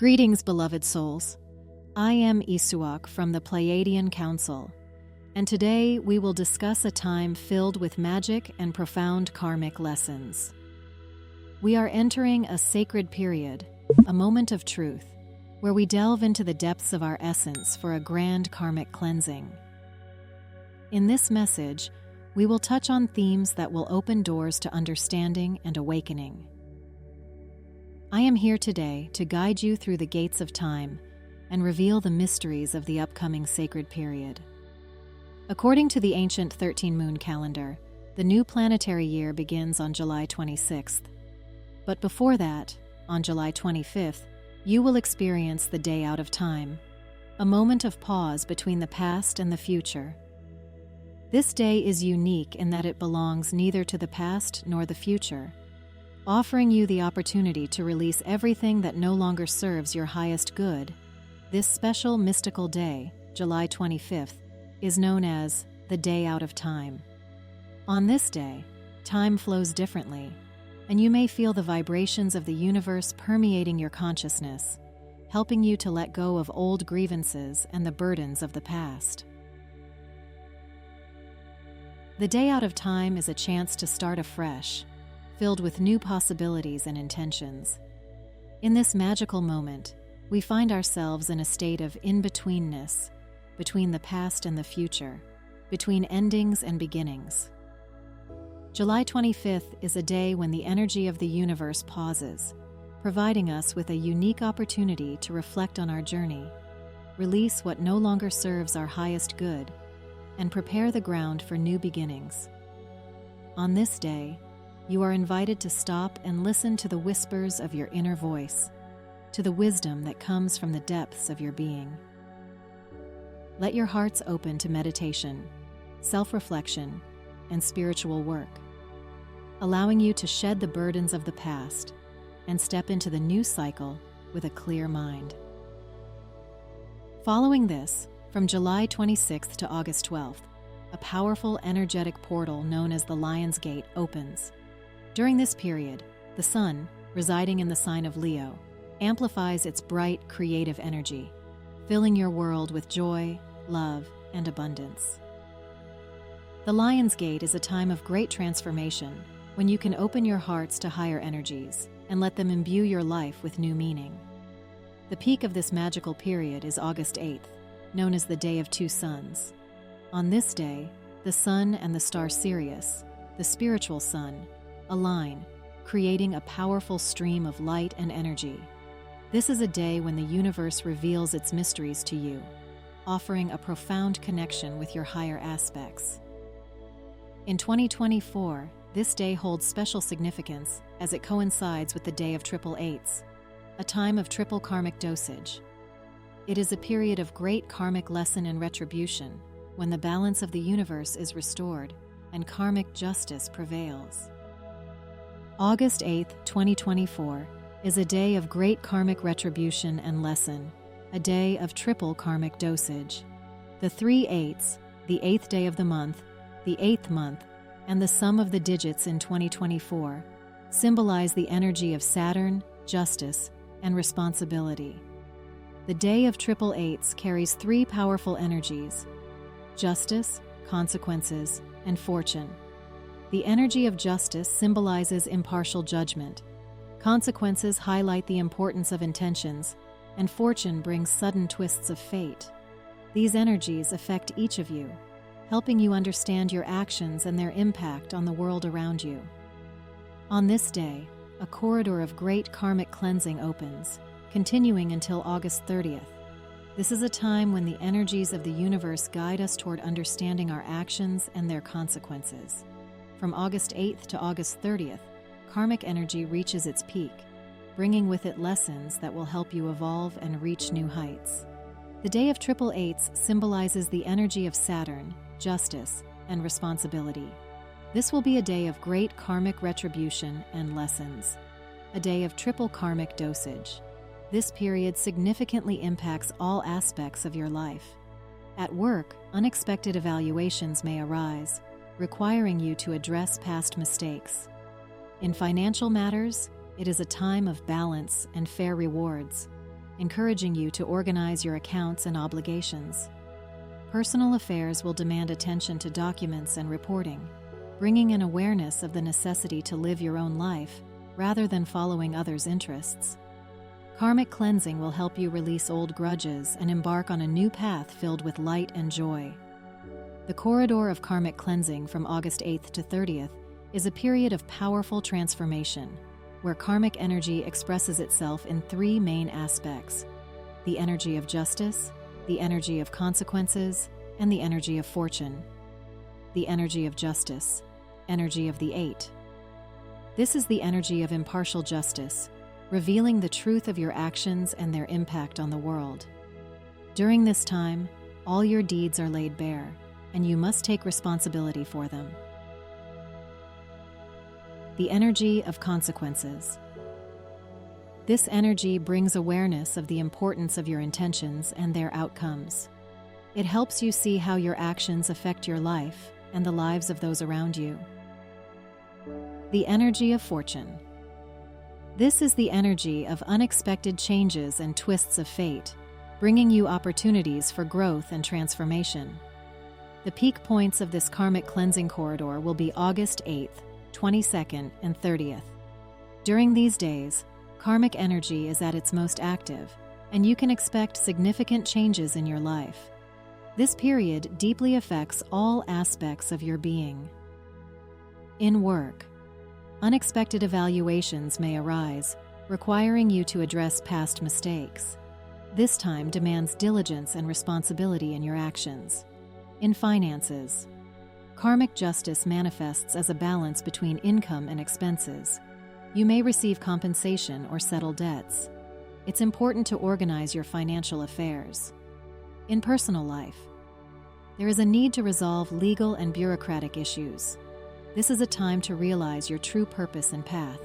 Greetings, beloved souls. I am ISUOK from the Pleiadian Council, and today we will discuss a time filled with magic and profound karmic lessons. We are entering a sacred period, a moment of truth, where we delve into the depths of our essence for a grand karmic cleansing. In this message, we will touch on themes that will open doors to understanding and awakening. I am here today to guide you through the gates of time and reveal the mysteries of the upcoming sacred period. According to the ancient 13-moon calendar, the new planetary year begins on July 26th. But before that, on July 25th, you will experience the day out of time, a moment of pause between the past and the future. This day is unique in that it belongs neither to the past nor the future, offering you the opportunity to release everything that no longer serves your highest good. This special mystical day, July 25th, is known as the Day Out of Time. On this day, time flows differently, and you may feel the vibrations of the universe permeating your consciousness, helping you to let go of old grievances and the burdens of the past. The Day Out of Time is a chance to start afresh, filled with new possibilities and intentions. In this magical moment, we find ourselves in a state of in-betweenness, between the past and the future, between endings and beginnings. July 25th is a day when the energy of the universe pauses, providing us with a unique opportunity to reflect on our journey, release what no longer serves our highest good, and prepare the ground for new beginnings. On this day, you are invited to stop and listen to the whispers of your inner voice, to the wisdom that comes from the depths of your being. Let your hearts open to meditation, self-reflection, and spiritual work, allowing you to shed the burdens of the past and step into the new cycle with a clear mind. Following this, from July 26th to August 12th, a powerful energetic portal known as the Lion's Gate opens. During this period, the sun, residing in the sign of Leo, amplifies its bright, creative energy, filling your world with joy, love, and abundance. The Lion's Gate is a time of great transformation when you can open your hearts to higher energies and let them imbue your life with new meaning. The peak of this magical period is August 8th, known as the Day of Two Suns. On this day, the sun and the star Sirius, the spiritual sun, align, creating a powerful stream of light and energy. This is a day when the universe reveals its mysteries to you, offering a profound connection with your higher aspects. In 2024, this day holds special significance as it coincides with the Day of Triple Eights, a time of triple karmic dosage. It is a period of great karmic lesson and retribution when the balance of the universe is restored and karmic justice prevails. August 8th, 2024, is a day of great karmic retribution and lesson, a day of triple karmic dosage. The 3 eights, the 8th day of the month, the 8th month, and the sum of the digits in 2024, symbolize the energy of Saturn, justice, and responsibility. The Day of Triple Eights carries 3 powerful energies: justice, consequences, and fortune. The energy of justice symbolizes impartial judgment. Consequences highlight the importance of intentions, and fortune brings sudden twists of fate. These energies affect each of you, helping you understand your actions and their impact on the world around you. On this day, a corridor of great karmic cleansing opens, continuing until August 30th. This is a time when the energies of the universe guide us toward understanding our actions and their consequences. From August 8th to August 30th, karmic energy reaches its peak, bringing with it lessons that will help you evolve and reach new heights. The Day of Triple Eights symbolizes the energy of Saturn, justice, and responsibility. This will be a day of great karmic retribution and lessons, a day of triple karmic dosage. This period significantly impacts all aspects of your life. At work, unexpected evaluations may arise, requiring you to address past mistakes. In financial matters, it is a time of balance and fair rewards. encouraging you to organize your accounts and obligations. Personal affairs will demand attention to documents and reporting, bringing an awareness of the necessity to live your own life rather than following others' interests. Karmic cleansing will help you release old grudges and embark on a new path filled with light and joy. The corridor of karmic cleansing from August 8th to 30th is a period of powerful transformation, where karmic energy expresses itself in three main aspects: the energy of justice, the energy of consequences, and the energy of fortune. The energy of justice, energy of the Eight. This is the energy of impartial justice, revealing the truth of your actions and their impact on the world. During this time, all your deeds are laid bare, and you must take responsibility for them. The energy of consequences. This energy brings awareness of the importance of your intentions and their outcomes. It helps you see how your actions affect your life and the lives of those around you. The energy of fortune. This is the energy of unexpected changes and twists of fate, bringing you opportunities for growth and transformation. The peak points of this karmic cleansing corridor will be August 8th, 22nd, and 30th. During these days, karmic energy is at its most active, and you can expect significant changes in your life. This period deeply affects all aspects of your being. In work, unexpected evaluations may arise, requiring you to address past mistakes. This time demands diligence and responsibility in your actions. In finances, karmic justice manifests as a balance between income and expenses. You may receive compensation or settle debts. It's important to organize your financial affairs. In personal life, there is a need to resolve legal and bureaucratic issues. This is a time to realize your true purpose and path,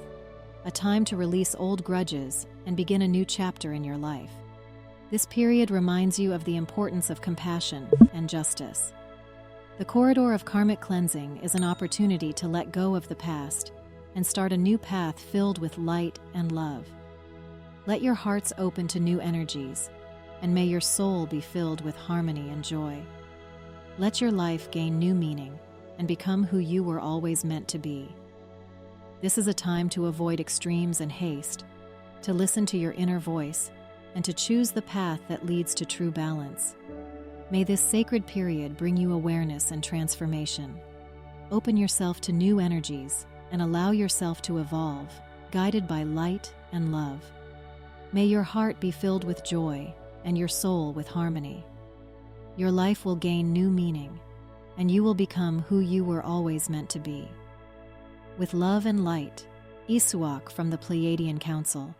a time to release old grudges and begin a new chapter in your life. This period reminds you of the importance of compassion and justice. The corridor of karmic cleansing is an opportunity to let go of the past and start a new path filled with light and love. Let your hearts open to new energies, and may your soul be filled with harmony and joy. Let your life gain new meaning and become who you were always meant to be. This is a time to avoid extremes and haste, to listen to your inner voice, and to choose the path that leads to true balance. May this sacred period bring you awareness and transformation. Open yourself to new energies and allow yourself to evolve, guided by light and love. May your heart be filled with joy and your soul with harmony. Your life will gain new meaning, and you will become who you were always meant to be. With love and light, ISUOK from the Pleiadian Council.